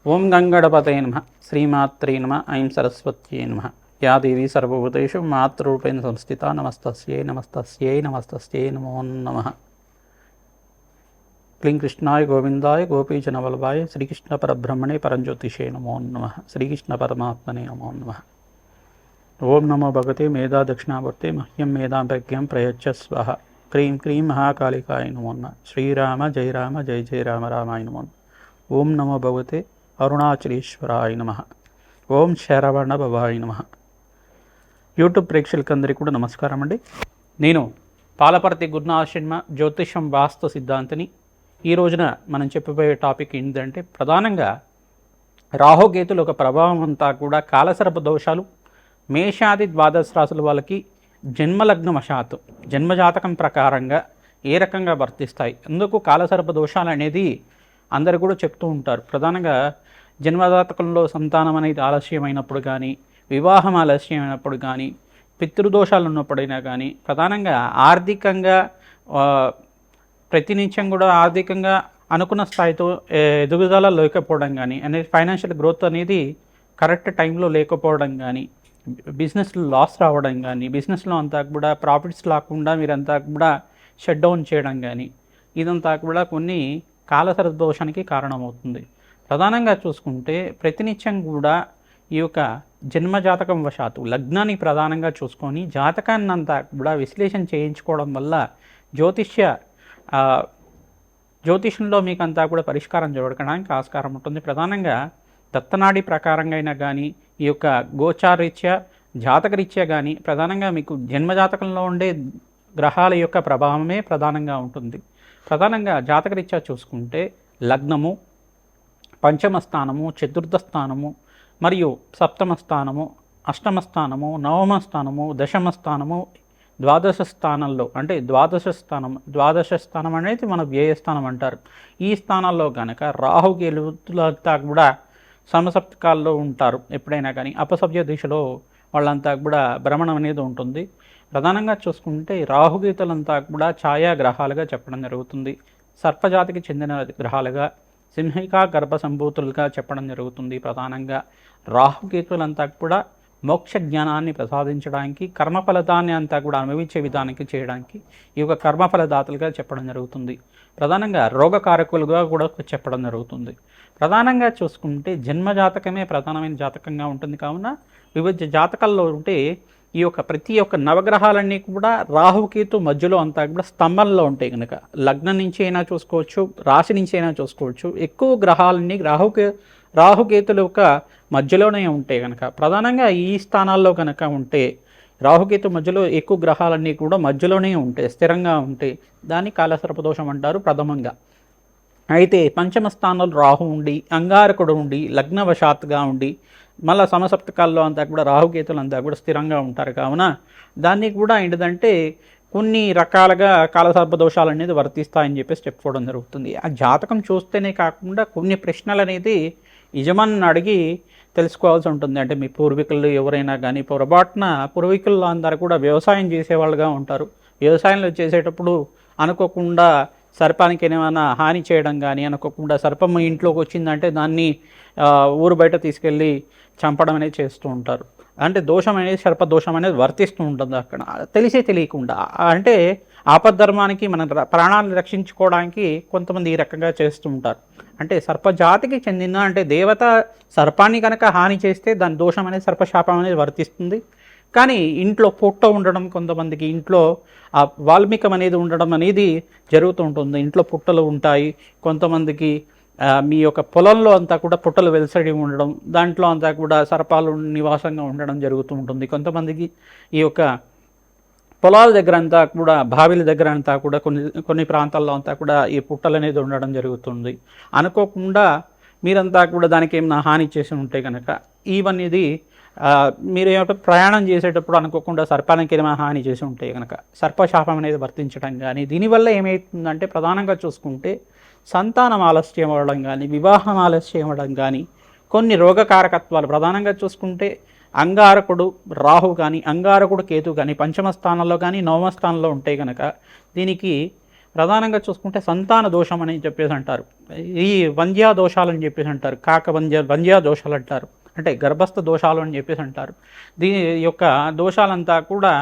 ఓం గంగణపతయే నమః శ్రీమాత్రే నమః ఐం సరస్వత్యై నమః యా దేవీ సర్వభూతేషు మాతృరూపేణ సంస్థితా నమస్తస్యై నమస్తస్యై నమస్తస్యై నమో నమః. క్లీం కృష్ణాయ గోవిందాయ గోపీజనవల్లభాయ శ్రీకృష్ణ పరబ్రహ్మణే పరంజ్యోతిషే నమో నమః. శ్రీకృష్ణ పరమాత్మనే నమో నమః. ఓం నమో భగవతే మేధా దక్షిణావర్తే మహ్యం మేధాంప్రజ్ఞం ప్రయచ్చ స్వః. క్రీం క్రీం మహాకాళికాయ నమో నమః. శ్రీరామ జయ రామ జయ జయ రామ రామాయ నమో నమః. ఓం నమో భగవతే అరుణాచలేశ్వరాయ నమః. ఓం శరవణ భవాయ నమః. యూట్యూబ్ ప్రేక్షకులందరికీ కూడా నమస్కారం అండి. నేను పాలపర్తి గురునాథ శర్మ జ్యోతిషం వాస్తు సిద్ధాంతిని. ఈ రోజున మనం చెప్పబోయే టాపిక్ ఏంటంటే ప్రధానంగా రాహుకేతుల ఒక ప్రభావం అంతా కూడా కాలసర్ప దోషాలు మేషాది ద్వాదశ రాశుల వాళ్ళకి జన్మలగ్నవశాత్తు జన్మజాతకం ప్రకారంగా ఏ రకంగా వర్తిస్తాయి. అందుకు కాలసర్ప దోషాలు అనేది అందరూ కూడా చెప్తూ ఉంటారు. ప్రధానంగా జన్మజాతకంలో సంతానం అనేది ఆలస్యమైనప్పుడు కానీ, వివాహం ఆలస్యమైనప్పుడు కానీ, పితృదోషాలు ఉన్నప్పుడైనా కానీ, ప్రధానంగా ఆర్థికంగా ప్రతినిత్యం కూడా ఆర్థికంగా అనుకున్న స్థాయితో ఎదుగుదల లేకపోవడం కానీ, అనేది ఫైనాన్షియల్ గ్రోత్ అనేది కరెక్ట్ టైంలో లేకపోవడం కానీ, బిజినెస్లో లాస్ రావడం కానీ, బిజినెస్లో అంతా కూడా ప్రాఫిట్స్ రాకుండా మీరంతా కూడా షట్ డౌన్ చేయడం కానీ, ఇదంతా కూడా కొన్ని కాలసర్ప దోషానికి కారణమవుతుంది. ప్రధానంగా చూసుకుంటే ప్రతినిత్యం కూడా ఈ యొక్క జన్మజాతకం వశాత్తు లగ్నాన్ని ప్రధానంగా చూసుకొని జాతకాన్ని అంతా కూడా విశ్లేషణ చేయించుకోవడం వల్ల జ్యోతిషంలో మీకు అంతా కూడా పరిష్కారం జరగడానికి ఆస్కారం ఉంటుంది. ప్రధానంగా దత్తనాడి ప్రకారంగా అయినా కానీ, ఈ యొక్క గోచారరీత్యా జాతకరీత్యా కానీ, ప్రధానంగా మీకు జన్మజాతకంలో ఉండే గ్రహాల యొక్క ప్రభావమే ప్రధానంగా ఉంటుంది. ప్రధానంగా జాతకరీత్యా చూసుకుంటే లగ్నము, పంచమ స్థానము, చతుర్థ స్థానము, మరియు సప్తమ స్థానము, అష్టమ స్థానము, నవమ స్థానము, దశమ స్థానము, ద్వాదశ స్థానంలో అంటే ద్వాదశ స్థానం అనేది మన వ్యయస్థానం అంటారు. ఈ స్థానాల్లో కనుక రాహుకేతులంతా కూడా సమసప్తకాల్లో ఉంటారు. ఎప్పుడైనా కానీ అపసవ్య దిశలో వాళ్ళంతా కూడా భ్రమణం అనేది ఉంటుంది. ప్రధానంగా చూసుకుంటే రాహుకేతులంతా కూడా ఛాయాగ్రహాలుగా చెప్పడం జరుగుతుంది. సర్పజాతికి చెందిన గ్రహాలుగా, సింహికా గర్భ సంభూతులుగా చెప్పడం జరుగుతుంది. ప్రధానంగా రాహుకేతులంతా కూడా మోక్ష జ్ఞానాన్ని ప్రసాదించడానికి, కర్మఫలదాన్ని అంతా కూడా అనుభవించే విధానానికి చేయడానికి ఈ యొక్క కర్మఫలదాతలుగా చెప్పడం జరుగుతుంది. ప్రధానంగా రోగకారకులుగా కూడా చెప్పడం జరుగుతుంది. ప్రధానంగా చూసుకుంటే జన్మజాతకమే ప్రధానమైన జాతకంగా ఉంటుంది. కావున వివిధ జాతకాల్లో ఉంటే ఈ యొక్క ప్రతి ఒక్క నవగ్రహాలన్నీ కూడా రాహుకేతు మధ్యలో అంతా కూడా స్తంభంలో ఉంటాయి కనుక లగ్నం నుంచి అయినా చూసుకోవచ్చు, రాశి నుంచి అయినా చూసుకోవచ్చు. ఎక్కువ గ్రహాలన్నీ రాహుకేతుల యొక్క మధ్యలోనే ఉంటాయి కనుక ప్రధానంగా ఈ స్థానాల్లో కనుక ఉంటే రాహుకేతు మధ్యలో ఎక్కువ గ్రహాలన్నీ కూడా మధ్యలోనే ఉంటాయి, స్థిరంగా ఉంటాయి. దాన్ని కాలసర్పదోషం అంటారు ప్రథమంగా. అయితే పంచమ స్థానంలో రాహు ఉండి, అంగారకుడు ఉండి, లగ్నవశాత్తుగా ఉండి, మళ్ళీ సమసప్తకాల్లో అంతా కూడా రాహుకేతులు అంతా కూడా స్థిరంగా ఉంటారు. కావున దాన్ని కూడా ఏంటిదంటే కొన్ని రకాలుగా కాలసర్ప దోషాలు అనేది వర్తిస్తాయని చెప్పేసి చెప్పుకోవడం జరుగుతుంది. ఆ జాతకం చూస్తేనే కాకుండా కొన్ని ప్రశ్నలు అనేది యజమాని అడిగి తెలుసుకోవాల్సి ఉంటుంది. అంటే మీ పూర్వీకులు ఎవరైనా కానీ పూర్వీకులు అందరూ కూడా వ్యవసాయం చేసేవాళ్ళుగా ఉంటారు. వ్యవసాయంలో చేసేటప్పుడు అనుకోకుండా సర్పానికి ఏమైనా హాని చేయడం కానీ, అనుకోకుండా సర్పం ఇంట్లోకి వచ్చిందంటే దాన్ని ఊరు బయట తీసుకెళ్ళి చంపడం అనేది చేస్తూ ఉంటారు. అంటే దోషం అనేది సర్ప దోషం అనేది వర్తిస్తూ ఉంటుంది అక్కడ తెలియకుండా. అంటే ఆపద్ధర్మానికి మన ప్రాణాలను రక్షించుకోవడానికి కొంతమంది ఈ రకంగా చేస్తూ ఉంటారు. అంటే సర్పజాతికి చెందిన అంటే దేవత సర్పాన్ని కనుక హాని చేస్తే దాని దోషం అనేది సర్పశాపం అనేది వర్తిస్తుంది. కానీ ఇంట్లో పొట్ట ఉండడం, కొంతమందికి ఇంట్లో వాల్మీకం అనేది ఉండడం అనేది జరుగుతూ ఉంటుంది. ఇంట్లో పుట్టలు ఉంటాయి. కొంతమందికి మీ యొక్క పొలంలో అంతా కూడా పుట్టలు వెలసడి ఉండడం, దాంట్లో అంతా కూడా సర్పాలు నివాసంగా ఉండడం జరుగుతూ ఉంటుంది. కొంతమందికి ఈ యొక్క పొలాల దగ్గర అంతా కూడా, బావిల దగ్గర అంతా కూడా కొన్ని ప్రాంతాల్లో అంతా కూడా ఈ పుట్టలు అనేది ఉండడం జరుగుతుంది. అనుకోకుండా మీరంతా కూడా దానికి ఏమైనా హాని చేసి ఉంటే కనుక ఇవన్నీ మీరు ఏమిటో ప్రయాణం చేసేటప్పుడు అనుకోకుండా సర్పానికి ఏమైనా హాని చేసి ఉంటే కనుక సర్పశాపం అనేది వర్తించడం కానీ, దీనివల్ల ఏమవుతుందంటే ప్రధానంగా చూసుకుంటే సంతానం ఆలస్యం అవ్వడం కానీ, వివాహం ఆలస్యం అవ్వడం కానీ, కొన్ని రోగకారకత్వాలు ప్రధానంగా చూసుకుంటే అంగారకుడు రాహు కానీ, అంగారకుడు కేతు కానీ పంచమ స్థానంలో కానీ నవమ స్థానంలో ఉంటే కనుక దీనికి ప్రధానంగా చూసుకుంటే సంతాన దోషం అని చెప్పేసి అంటారు. ఈ వంధ్యా దోషాలు అని చెప్పేసి అంటారు. వంధ్యా దోషాలు అంటారు. అంటే గర్భస్థ దోషాలు అని చెప్పేసి అంటారు. దీని యొక్క దోషాలంతా కూడా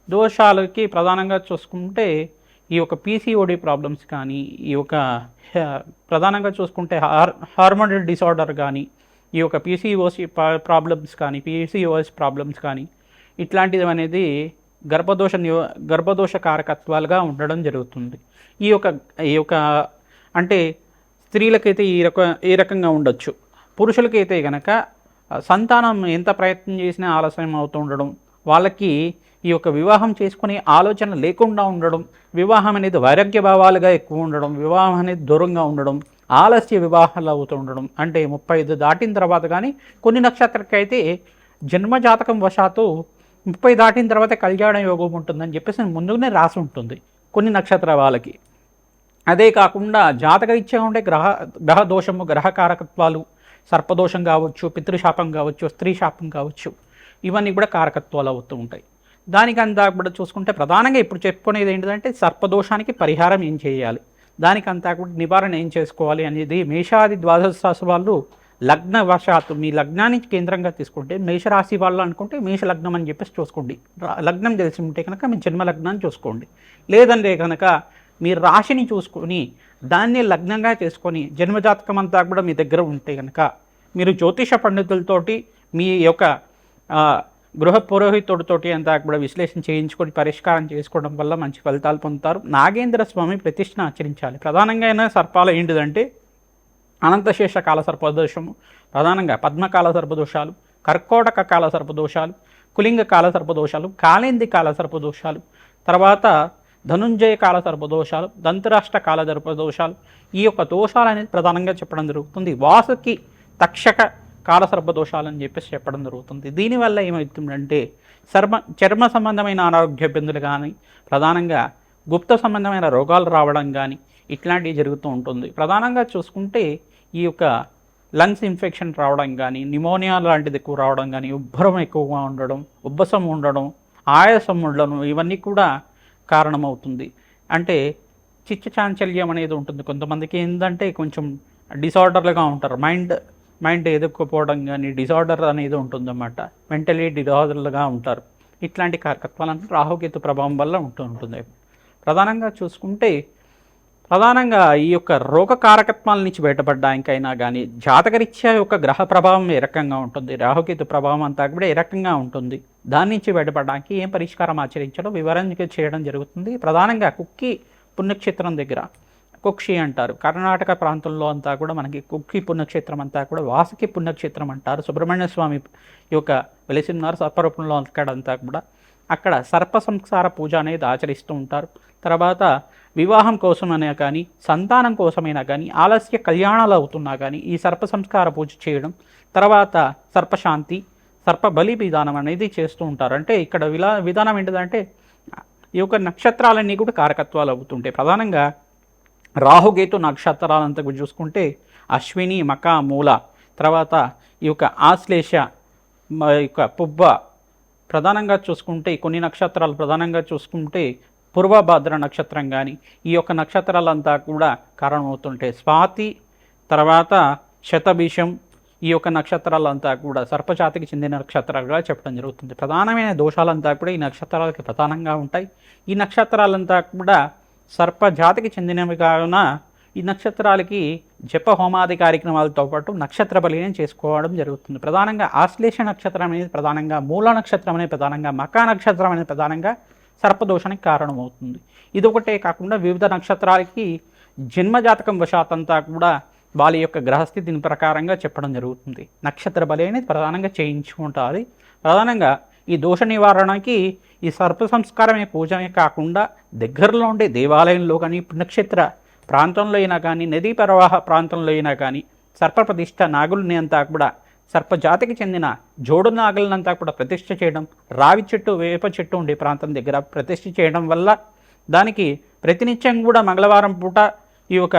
దోషాలకి ప్రధానంగా చూసుకుంటే ఈ యొక్క పీసీఓడి ప్రాబ్లమ్స్ కానీ, ఈ యొక్క ప్రధానంగా చూసుకుంటే హార్మోనల్ డిసార్డర్ కానీ, ఈ యొక్క పీసీఓసి ప్రాబ్లమ్స్ కానీ, పీసీఓఎస్ ప్రాబ్లమ్స్ కానీ ఇట్లాంటిది అనేది గర్భదోష కారకత్వాలుగా ఉండడం జరుగుతుంది. ఈ యొక్క ఈ యొక్క అంటే స్త్రీలకైతే ఈ రకంగా ఉండొచ్చు. పురుషులకైతే కనుక సంతానం ఎంత ప్రయత్నం చేసినా ఆలస్యం అవుతూ ఉండడం, వాళ్ళకి ఈ యొక్క వివాహం చేసుకునే ఆలోచన లేకుండా ఉండడం, వివాహం అనేది వైరాగ్య భావాలుగా ఎక్కువ ఉండడం, వివాహం అనేది దూరంగా ఉండడం, ఆలస్య వివాహాలు అవుతూ ఉండడం. అంటే 35 దాటిన తర్వాత కానీ కొన్ని నక్షత్రకైతే జన్మజాతకం వశాత్తు 30 దాటిన తర్వాత కళ్యాణ యోగం ఉంటుందని చెప్పేసి ముందుగానే రాసి ఉంటుంది కొన్ని నక్షత్ర వాళ్ళకి. అదే కాకుండా జాతకరీత్యా ఉండే గ్రహ దోషము, గ్రహ కారకత్వాలు, సర్పదోషం కావచ్చు, పితృశాపం కావచ్చు, స్త్రీ శాపం కావచ్చు, ఇవన్నీ కూడా కారకత్వాలు అవుతూ ఉంటాయి. దానికంతా కూడా చూసుకుంటే ప్రధానంగా ఇప్పుడు చెప్పుకునేది ఏంటంటే సర్పదోషానికి పరిహారం ఏం చేయాలి, దానికంతా కూడా నివారణ ఏం చేసుకోవాలి అనేది మేషాది ద్వాదశ రాశి వాళ్ళు లగ్నవశాత్తు మీ లగ్నాన్ని కేంద్రంగా తీసుకుంటే మేషరాశి వాళ్ళు అనుకుంటే మేష లగ్నం అని చెప్పేసి చూసుకోండి. లగ్నం తెలిసి ఉంటే కనుక మీ జన్మ లగ్నాన్ని చూసుకోండి. లేదంటే కనుక మీ రాశిని చూసుకొని దాన్ని లగ్నంగా చేసుకొని జన్మజాతకం అంతా కూడా మీ దగ్గర ఉంటే కనుక మీరు జ్యోతిష పండితులతోటి మీ యొక్క గృహ పురోహితుడితోటి అంతా కూడా విశ్లేషణ చేయించుకొని పరిష్కారం చేసుకోవడం వల్ల మంచి ఫలితాలు పొందుతారు. నాగేంద్ర స్వామి ప్రతిష్ఠను ఆచరించాలి. ప్రధానంగా అయినా సర్పాలు ఏంటిదంటే అనంతశేష కాల సర్పదోషము, ప్రధానంగా పద్మకాల సర్పదోషాలు, కర్కోటక కాల సర్పదోషాలు, కులింగ కాల సర్పదోషాలు, కాళేంది కాల సర్పదోషాలు, తర్వాత ధనుంజయ కాల సర్పదోషాలు, దంతరాష్ట్ర కాల సర్పదోషాలు, ఈ యొక్క దోషాలు అనేది ప్రధానంగా చెప్పడం జరుగుతుంది. వాసుకి తక్షక కాల సర్పదోషాలు అని చెప్పేసి చెప్పడం జరుగుతుంది. దీనివల్ల ఏమవుతుందంటే చర్మ సంబంధమైన అనారోగ్య ఇబ్బందులు కానీ, ప్రధానంగా గుప్త సంబంధమైన రోగాలు రావడం కానీ ఇట్లాంటివి జరుగుతూ ఉంటుంది. ప్రధానంగా చూసుకుంటే ఈ యొక్క లంగ్స్ ఇన్ఫెక్షన్ రావడం కానీ, నిమోనియా లాంటిది ఎక్కువ రావడం కానీ, ఉబ్బరం ఎక్కువగా ఉండడం, ఉబ్బసం ఉండడం, ఆయాసం ఉండడం, ఇవన్నీ కూడా కారణమవుతుంది. అంటే చిత్తచాంచల్యం అనేది ఉంటుంది. కొంతమందికి ఏంటంటే కొంచెం డిసార్డర్లుగా ఉంటారు, మైండ్ ఎదుర్కోపోవడం కానీ డిసార్డర్ అనేది ఉంటుందన్నమాట. మెంటలీ డిసార్డర్లుగా ఉంటారు. ఇట్లాంటి కారకత్వాలను రాహుకేతు ప్రభావం వల్ల ఉంటుంది. ప్రధానంగా చూసుకుంటే ప్రధానంగా ఈ యొక్క రోగ కారకత్వాల నుంచి బయటపడ్డానికైనా కానీ జాతకరీత్యా యొక్క గ్రహ ప్రభావం ఏ రకంగా ఉంటుంది, రాహుకేతు ప్రభావం అంతా కూడా ఏ రకంగా ఉంటుంది, దాని నుంచి బయటపడడానికి ఏం పరిష్కారం ఆచరించడం వివరంగా చేయడం జరుగుతుంది. ప్రధానంగా కుక్కి పుణ్యక్షేత్రం దగ్గర కుక్షి అంటారు. కర్ణాటక ప్రాంతంలో అంతా కూడా మనకి కుక్కి పుణ్యక్షేత్రం అంతా కూడా వాసుకి పుణ్యక్షేత్రం అంటారు. సుబ్రహ్మణ్య స్వామి యొక్క వెలిసిన్నారు సర్పరూపంలో అక్కడంతా కూడా. అక్కడ సర్ప సంస్కార పూజ అనేది ఆచరిస్తూ ఉంటారు. తర్వాత వివాహం కోసమైనా కానీ సంతానం కోసమైనా కానీ ఆలస్య కళ్యాణాలు అవుతున్నా కానీ ఈ సర్ప సంస్కార పూజ చేయడం, తర్వాత సర్పశాంతి, సర్ప బలి విధానం అనేది చేస్తూ ఉంటారు. అంటే ఇక్కడ విధానం ఏంటిదంటే ఈ యొక్క నక్షత్రాలన్నీ కూడా కారకత్వాలు అవుతుంటాయి. ప్రధానంగా రాహుకేతు నక్షత్రాలంతా చూసుకుంటే అశ్విని, మక, మూల, తర్వాత ఈ యొక్క ఆశ్లేష, యొక్క పుబ్బ, ప్రధానంగా చూసుకుంటే కొన్ని నక్షత్రాలు ప్రధానంగా చూసుకుంటే పూర్వభద్ర నక్షత్రం కానీ ఈ యొక్క నక్షత్రాలంతా కూడా కారణమవుతుంటాయి. స్వాతి, తర్వాత శతభిషం, ఈ యొక్క నక్షత్రాలంతా కూడా సర్పజాతికి చెందిన నక్షత్రాలుగా చెప్పడం జరుగుతుంది. ప్రధానమైన దోషాలంతా కూడా ఈ నక్షత్రాలకి ప్రధానంగా ఉంటాయి. ఈ నక్షత్రాలంతా కూడా సర్పజాతికి చెందినవి కావున ఈ నక్షత్రాలకి జప హోమాది కార్యక్రమాలతో పాటు నక్షత్ర బలిని చేసుకోవడం జరుగుతుంది. ప్రధానంగా ఆశ్లేష నక్షత్రం అనేది ప్రధానంగా, మూల నక్షత్రం అనేది ప్రధానంగా, మకా నక్షత్రం అనేది ప్రధానంగా సర్పదోషానికి కారణమవుతుంది. ఇదొకటే కాకుండా వివిధ నక్షత్రాలకి జన్మజాతకం వశాతంతా కూడా వాళ్ళ యొక్క గ్రహస్థితిని ప్రకారంగా చెప్పడం జరుగుతుంది. నక్షత్ర బలి అనేది ప్రధానంగా చేయించుకుంటారు. ప్రధానంగా ఈ దోష నివారణకి ఈ సర్ప సంస్కారమే పూజమే కాకుండా దగ్గరలో ఉండే దేవాలయంలో కానీ, పుణ్యక్షేత్ర ప్రాంతంలో అయినా కానీ, నదీ ప్రవాహ ప్రాంతంలో అయినా కానీ సర్ప ప్రతిష్ట నాగుల్ని అంతా కూడా సర్పజాతికి చెందిన జోడు నాగులనంతా కూడా ప్రతిష్ఠ చేయడం, రావి చెట్టు, వేప చెట్టు ఉండే ప్రాంతం దగ్గర ప్రతిష్ఠ చేయడం వల్ల దానికి ప్రతినిత్యం కూడా మంగళవారం పూట ఈ యొక్క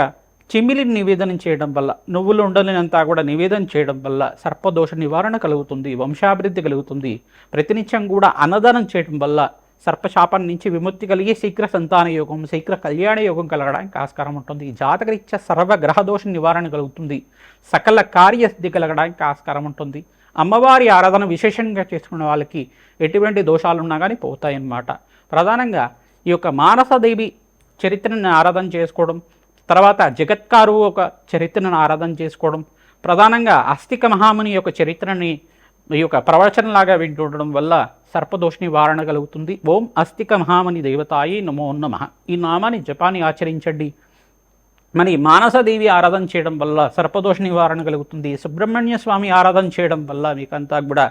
చిమ్మిలిని నివేదన చేయడం వల్ల, నువ్వులు ఉండలంతా కూడా నివేదన చేయడం వల్ల సర్పదోష నివారణ కలుగుతుంది, వంశాభివృద్ధి కలుగుతుంది. ప్రతినిత్యం కూడా అన్నదానం చేయడం వల్ల సర్పశాపం నుంచి విముక్తి కలిగి శీఘ్ర సంతాన యోగం, శీఘ్ర కళ్యాణ యోగం కలగడానికి ఆస్కారం ఉంటుంది. జాతకరీత్యా సర్వ గ్రహదోష నివారణ కలుగుతుంది. సకల కార్యసిద్ధి కలగడానికి ఆస్కారం ఉంటుంది. అమ్మవారి ఆరాధన విశేషంగా చేసుకునే వాళ్ళకి ఎటువంటి దోషాలు ఉన్నా కానీ పోతాయన్నమాట. ప్రధానంగా ఈ యొక్క మానసదేవి చరిత్రను ఆరాధన చేసుకోవడం, తర్వాత జగత్కారు ఒక చరిత్రను ఆరాధన చేసుకోవడం, ప్రధానంగా అస్తిక మహాముని యొక్క చరిత్రని ఈ యొక్క ప్రవచనలాగా వింటుండడం వల్ల సర్పదోష నివారణ కలుగుతుంది. ఓం అస్తిక మహాముని దేవతాయి నమో నమః. ఈ నామాన్ని జపాన్ని ఆచరించండి. మరి మానసదేవి ఆరాధన చేయడం వల్ల సర్పదోష నివారణ కలుగుతుంది. సుబ్రహ్మణ్య స్వామి ఆరాధన చేయడం వల్ల మీకంతా కూడా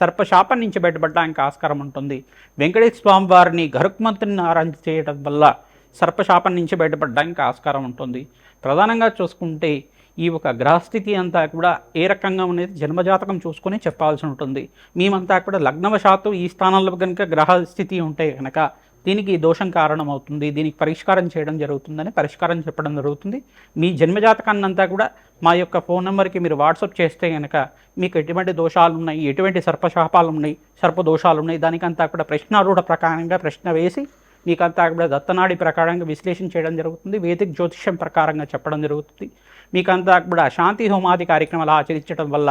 సర్పశాపం నుంచి బయటపడడానికి ఆస్కారం ఉంటుంది. వెంకటేశ్వర స్వామి వారిని గరుక్మంతుని ఆరాధన చేయడం వల్ల సర్పశాపం నుంచి బయటపడడానికి ఆస్కారం ఉంటుంది. ప్రధానంగా చూసుకుంటే ఈ ఒక గ్రహస్థితి అంతా కూడా ఏ రకంగా అనేది జన్మజాతకం చూసుకొని చెప్పాల్సి ఉంటుంది. మేమంతా కూడా లగ్నవశాత్తు ఈ స్థానంలో కనుక గ్రహస్థితి ఉంటే కనుక దీనికి దోషం కారణమవుతుంది, దీనికి పరిష్కారం చేయడం జరుగుతుందని పరిష్కారం చెప్పడం జరుగుతుంది. మీ జన్మజాతకాన్ని అంతా కూడా మా యొక్క ఫోన్ నెంబర్కి మీరు వాట్సాప్ చేస్తే కనుక మీకు ఎటువంటి దోషాలు ఉన్నాయి, ఎటువంటి సర్పశాపాలు ఉన్నాయి, సర్పదోషాలు ఉన్నాయి, దానికంతా కూడా ప్రశ్నారూఢ ప్రకారంగా ప్రశ్న వేసి మీకంతా కూడా దత్తనాడి ప్రకారంగా విశ్లేషణ చేయడం జరుగుతుంది. వేదిక జ్యోతిష్యం ప్రకారంగా చెప్పడం జరుగుతుంది. మీకంతా కూడా శాంతి హోమాది కార్యక్రమాలు ఆచరించడం వల్ల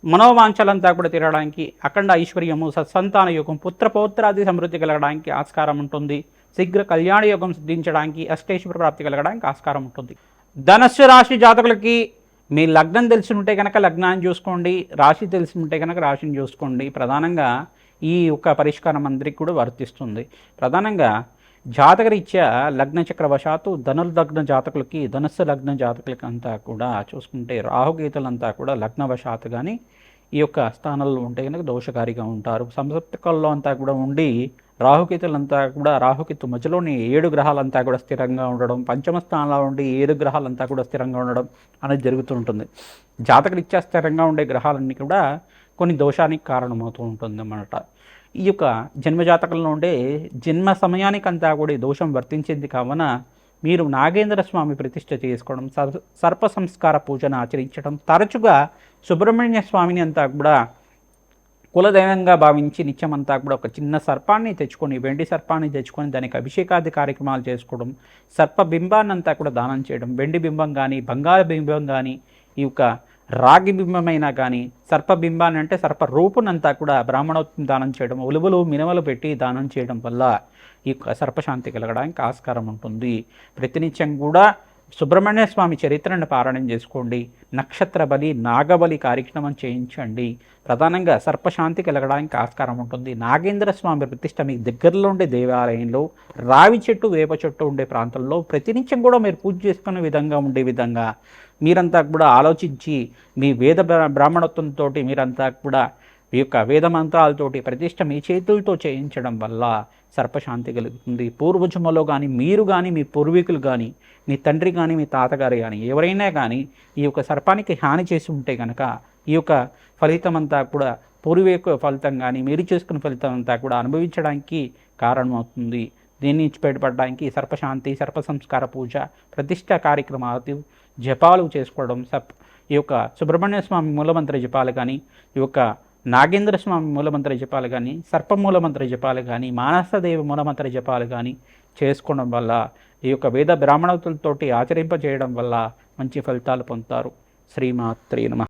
మనోవాంఛలంతా కూడా తీరడానికి, అఖండ ఐశ్వర్యము, సత్సంతాన యోగం, పుత్రపౌత్రాది సమృద్ధి కలగడానికి ఆస్కారం ఉంటుంది. శీఘ్ర కళ్యాణ యోగం సిద్ధించడానికి, అష్టేశ్వర ప్రాప్తి కలగడానికి ఆస్కారం ఉంటుంది. ధనస్సు రాశి జాతకులకి మీ లగ్నం తెలిసి ఉంటే కనుక లగ్నాన్ని చూసుకోండి, రాశి తెలిసి ఉంటే కనుక రాశిని చూసుకోండి. ప్రధానంగా ఈ యొక్క పరిష్కారం అందరికీ కూడా వర్తిస్తుంది. ప్రధానంగా జాతకరీత్యా లగ్న చక్రవశాత్తు ధనుర్లగ్న జాతకులకి, ధనస్సు లగ్న జాతకులకి అంతా కూడా చూసుకుంటే రాహుకేతులంతా కూడా లగ్నవశాత్తు కానీ ఈ యొక్క స్థానంలో ఉంటే కనుక దోషకారిగా ఉంటారు. సంసప్తకాల్లో అంతా కూడా ఉండి రాహుకేతులంతా కూడా రాహుకేతు మధ్యలోని 7 గ్రహాలంతా కూడా స్థిరంగా ఉండడం, పంచమ స్థానంలో ఉండి 7 గ్రహాలంతా కూడా స్థిరంగా ఉండడం అనేది జరుగుతుంటుంది. జాతకరీత్యా స్థిరంగా ఉండే గ్రహాలన్నీ కూడా కొన్ని దోషానికి కారణమవుతూ ఉంటుంది అన్నమాట. ఈ యొక్క జన్మజాతకంలో ఉండే జన్మ సమయానికంతా కూడా దోషం వర్తించింది కావున మీరు నాగేంద్ర స్వామి ప్రతిష్ఠ చేసుకోవడం, సర్ప సంస్కార పూజను ఆచరించడం, తరచుగా సుబ్రహ్మణ్య స్వామిని అంతా కూడా కులదైవంగా భావించి నిత్యమంతా కూడా ఒక చిన్న సర్పాన్ని తెచ్చుకొని, వెండి సర్పాన్ని తెచ్చుకొని దానికి అభిషేకాది కార్యక్రమాలు చేసుకోవడం, సర్పబింబాన్ని అంతా కూడా దానం చేయడం, వెండి బింబం కానీ బంగారు బింబం కానీ ఈ యొక్క రాగి బింబమైనా కానీ సర్పబింబాన్ని అంటే సర్ప రూపునంతా కూడా బ్రాహ్మణోత్వం దానం చేయడం, ఉలువలు మినవలు పెట్టి దానం చేయడం వల్ల ఈ యొక్క సర్పశాంతి కలగడానికి ఆస్కారం ఉంటుంది. ప్రతినిత్యం కూడా సుబ్రహ్మణ్య స్వామి చరిత్రను పారాయణం చేసుకోండి. నక్షత్ర బలి, నాగబలి కార్యక్రమం చేయించండి. ప్రధానంగా సర్పశాంతి కలగడానికి ఆస్కారం ఉంటుంది. నాగేంద్ర స్వామి ప్రతిష్ట మీ దగ్గరలో ఉండే దేవాలయంలో రావి చెట్టు, వేప చెట్టు ఉండే ప్రాంతంలో ప్రతినిత్యం కూడా మీరు పూజ చేసుకునే విధంగా ఉండే విధంగా మీరంతా కూడా ఆలోచించి మీ వేద బ్రాహ్మణత్వంతో మీరంతా కూడా ఈ యొక్క వేద మంత్రాలతోటి ప్రతిష్ట మీ చేతులతో చేయించడం వల్ల సర్పశాంతి కలుగుతుంది. పూర్వజన్మలో కానీ మీరు కానీ మీ పూర్వీకులు కానీ మీ తండ్రి కానీ మీ తాతగారు కానీ ఎవరైనా కానీ ఈ యొక్క సర్పానికి హాని చేసి ఉంటే కనుక ఈ యొక్క ఫలితం అంతా కూడా పూర్వీక ఫలితం కానీ మీరు చేసుకున్న ఫలితం అంతా కూడా అనుభవించడానికి కారణమవుతుంది. దీని నుంచి బయటపడడానికి సర్పశాంతి, సర్ప సంస్కార పూజ, ప్రతిష్ట కార్యక్రమాలు, జపాలు చేసుకోవడం, ఈ యొక్క సుబ్రహ్మణ్య స్వామి మూలమంత్ర జపాలు కానీ, ఈ యొక్క నాగేంద్ర స్వామి మూలమంత్ర జపాలు కానీ, సర్ప మూలమంత్ర జపాలు కానీ, మానసదేవి మూలమంత్ర జపాలు కానీ చేసుకోవడం వల్ల ఈ యొక్క వేద బ్రాహ్మణతులతోటి ఆచరింపజేయడం వల్ల మంచి ఫలితాలు పొందుతారు. శ్రీమాత్రే నమః.